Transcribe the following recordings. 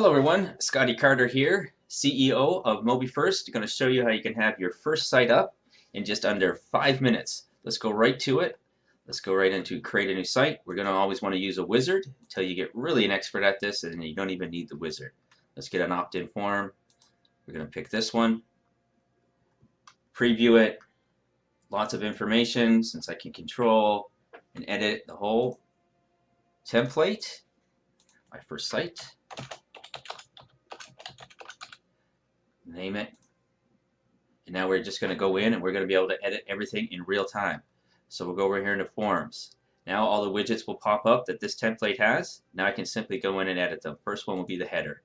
Hello everyone, Scotty Carter here, CEO of Mobifirst. Going to show you how you can have your first site up in just under 5 minutes. Let's go right to it. Let's go right into create a new site. We're going to always want to use a wizard until you get really an expert at this and you don't even need the wizard. Let's get an opt-in form. We're going to pick this one, preview it, lots of information since I can control and edit the whole template. My first site. Name it, and now we're just going to go in and we're going to be able to edit everything in real time. So we'll go over here into forms. Now all the widgets will pop up that this template has. Now I can simply go in and edit them. First one will be the header.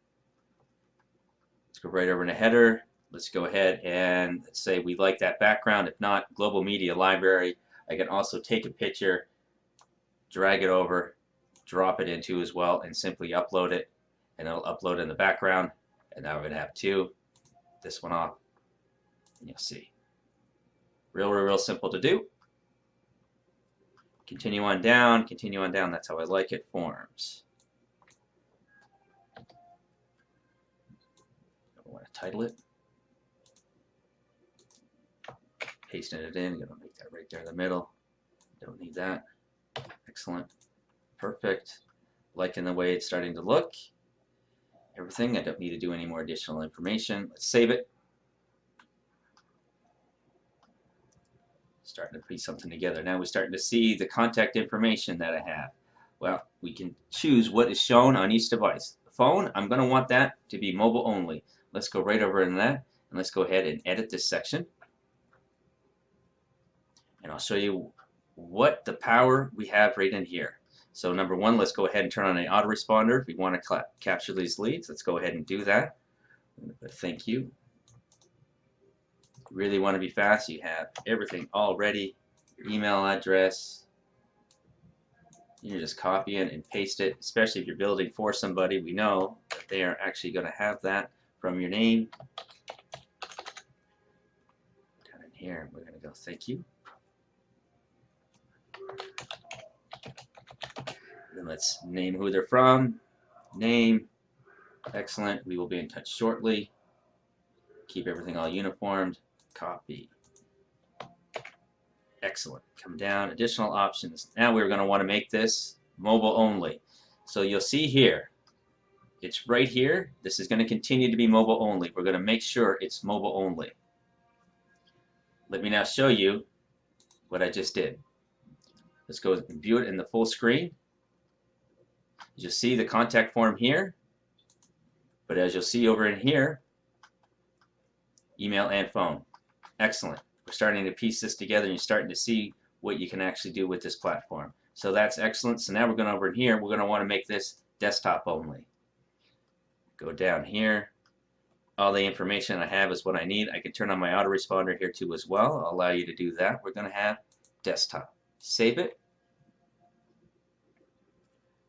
Let's go right over into header. Let's go ahead and let's say we like that background. If not, global media library. I can also take a picture, drag it over, drop it into as well, and simply upload it, and it'll upload in the background. And now we're going to have two. This one off, and you'll see. Real simple to do. Continue on down, that's how I like it. Forms. I want to title it. Pasting it in, gonna make that right there in the middle. Don't need that. Excellent. Perfect. Liking the way it's starting to look. Everything. I don't need to do any more additional information. Let's save it. Starting to piece something together. Now we're starting to see the contact information that I have. Well, we can choose what is shown on each device. The phone, I'm going to want that to be mobile only. Let's go right over in that, and let's go ahead and edit this section. And I'll show you what the power we have right in here. So number one, let's go ahead and turn on an autoresponder. If we want to capture these leads, let's go ahead and do that. I'm going to put thank you. Really want to be fast, you have everything all ready. Your email address. You just copy it and paste it, especially if you're building for somebody. We know that they are actually going to have that from your name. Down in here, we're going to go thank you. Then let's name who they're from. Name. Excellent. We will be in touch shortly. Keep everything all uniformed. Copy. Excellent. Come down. Additional options. Now we're going to want to make this mobile only. So you'll see here, it's right here. This is going to continue to be mobile only. We're going to make sure it's mobile only. Let me now show you what I just did. Let's go and view it in the full screen. You'll see the contact form here, but as you'll see over in here, email and phone. Excellent. We're starting to piece this together and you're starting to see what you can actually do with this platform. So that's excellent. So now we're going over in here, we're going to want to make this desktop only. Go down here. All the information I have is what I need. I can turn on my autoresponder here too as well. I'll allow you to do that. We're going to have desktop. Save it.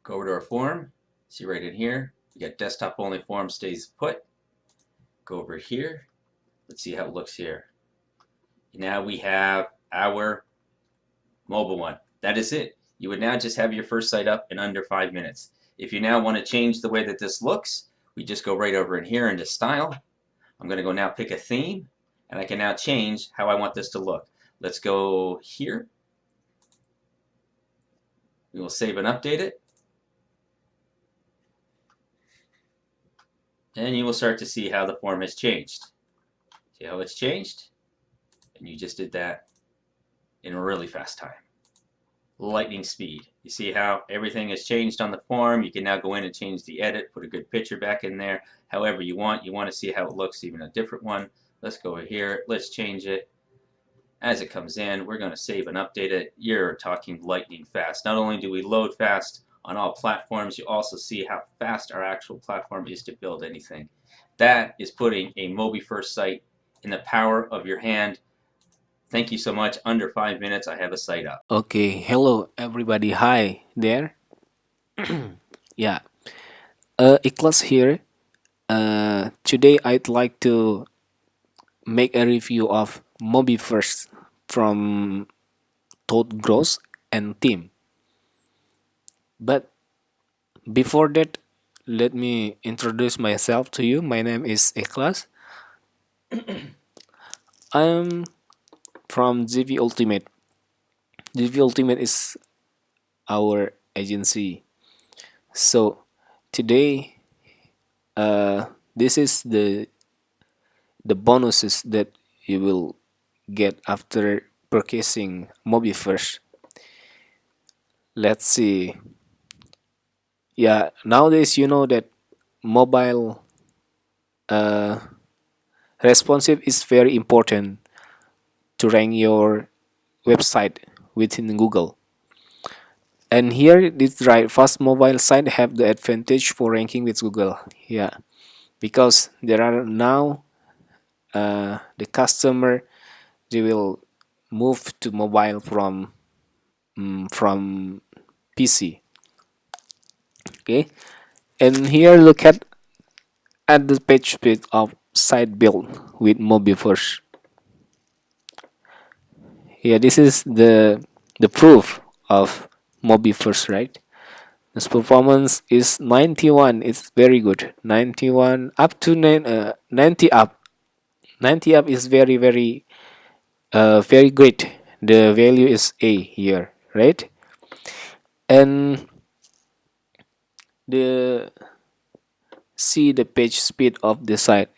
Go over to our form. See right in here, we got desktop only form stays put. Go over here. Let's see how it looks here. Now we have our mobile one. That is it. You would now just have your first site up in under 5 minutes. If you now want to change the way that this looks, we just go right over in here into style. I'm going to go now pick a theme, and I can now change how I want this to look. Let's go here. We will save and update it. And you will start to see how the form has changed. See how it's changed? And you just did that in a really fast time. Lightning speed. You see how everything has changed on the form. You can now go in and change the edit, put a good picture back in there, however you want. You want to see how it looks, even a different one. Let's go over here. Let's change it. As it comes in, we're going to save and update it. You're talking lightning fast. Not only do we load fast on all platforms, you also see how fast our actual platform is to build anything. That is putting a Mobifirst site in the power of your hand. Thank you so much. Under 5 minutes, I have a site up. Okay, hello everybody. Hi there. Yeah, Ikhlas here. Today I'd like to make a review of Mobifirst from Toad Gross and team. But before that, let me introduce myself to you. My name is Ikhlas. I'm from GV Ultimate. GV Ultimate is our agency. So today, uh, this is the bonuses that you will get after purchasing Mobifirst. Let's see. Yeah, nowadays you know that mobile uh, responsive is very important to rank your website within Google. And here this right fast mobile site have the advantage for ranking with Google. Yeah, because there are now the customer they will move to mobile from PC. Okay, and here look at the page speed of site build with Mobifirst. Yeah, this is the proof of Mobifirst, right? This performance is 91. It's very good. 91 up to 90 up. 90 up is very great. The value is A here, right? And the see the page speed of the site.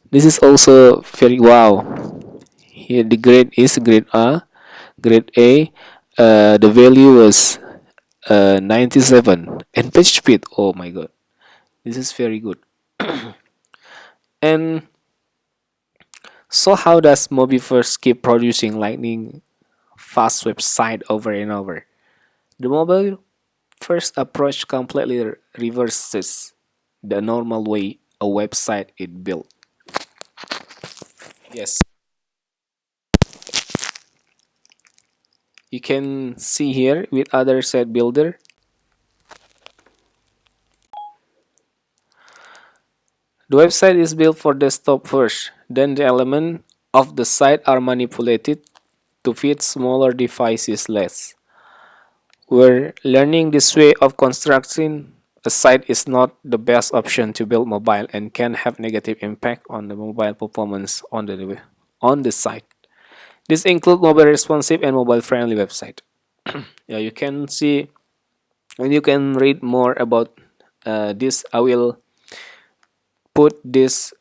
This is also very wow. Here the grade is grade A. The value was 97 and page speed. Oh my god, this is very good. And so how does Mobifirst keep producing lightning fast website over and over? The mobile first approach completely reverses the normal way a website is built. Yes, you can see here with other site builder. The website is built for desktop first, then the elements of the site are manipulated to fit smaller devices less. We're learning this way of constructing a site is not the best option to build mobile and can have negative impact on the mobile performance on the site. This include mobile responsive and mobile friendly website. Yeah, you can see and you can read more about this. Put this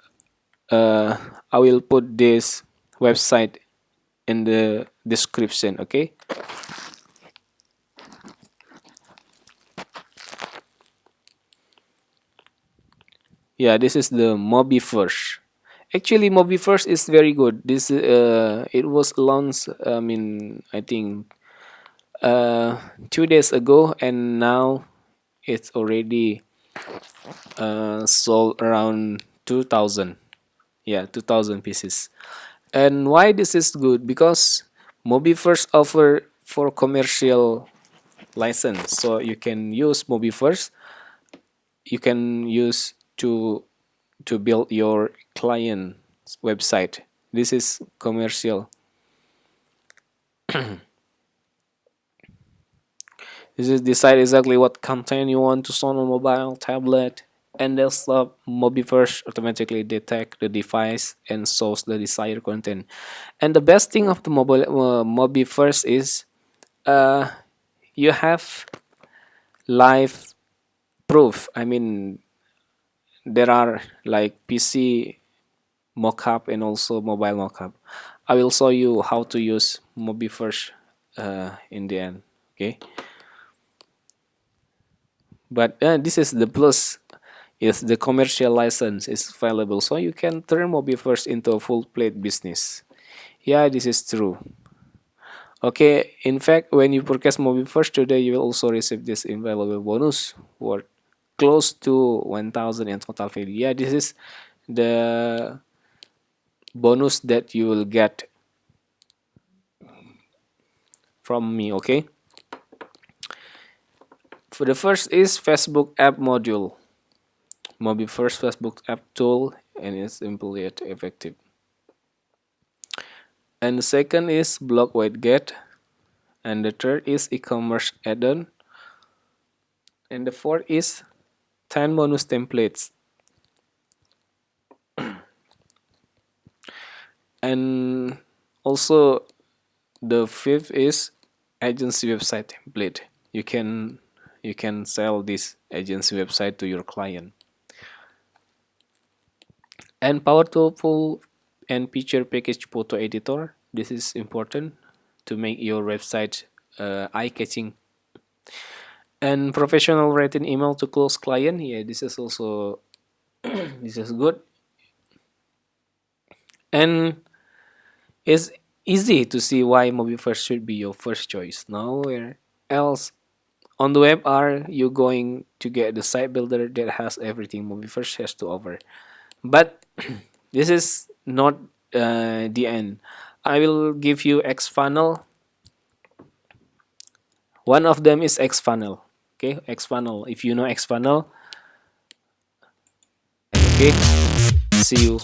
uh, I will put this website in the description. Okay. Yeah, this is the Mobifirst. Actually, Mobifirst is very good. This it was launched. I think 2 days ago, and now it's already sold around 2,000. Yeah, 2,000 pieces. And why this is good? Because Mobifirst offer for commercial license, so you can use Mobifirst. You can use to build your client website. This is commercial. This is decide exactly what content you want to store on mobile, tablet, and desktop. Mobifirst automatically detect the device and shows the desired content. And the best thing of the mobile Mobifirst is uh, you have live proof. I mean, there are like PC mockup and also mobile mockup. I will show you how to use Mobifirst in the end. Okay, but this is the plus. Is the commercial license is available, so you can turn Mobifirst into a full plate business. Yeah, this is true. Okay, in fact, when you purchase Mobifirst today, you will also receive this invaluable bonus worth close to 1,000 in total value. Yeah, this is the bonus that you will get from me. Okay, for the first is Facebook app module. Mobifirst Facebook app tool and it's simple yet effective. And the second is blog widget. And the third is e-commerce add-on. And the fourth is 10 bonus templates. And also the fifth is agency website template. You can sell this agency website to your client. And powerful and feature package photo editor. This is important to make your website eye-catching. And professional written email to close client. Yeah, this is also this is good. And it's easy to see why Mobifirst should be your first choice. Nowhere else on the web are you going to get the site builder that has everything Mobifirst has to offer. But this is not the end. I will give you xfunnel. One of them is xfunnel. Okay, xfunnel. If you know xfunnel, okay. See you.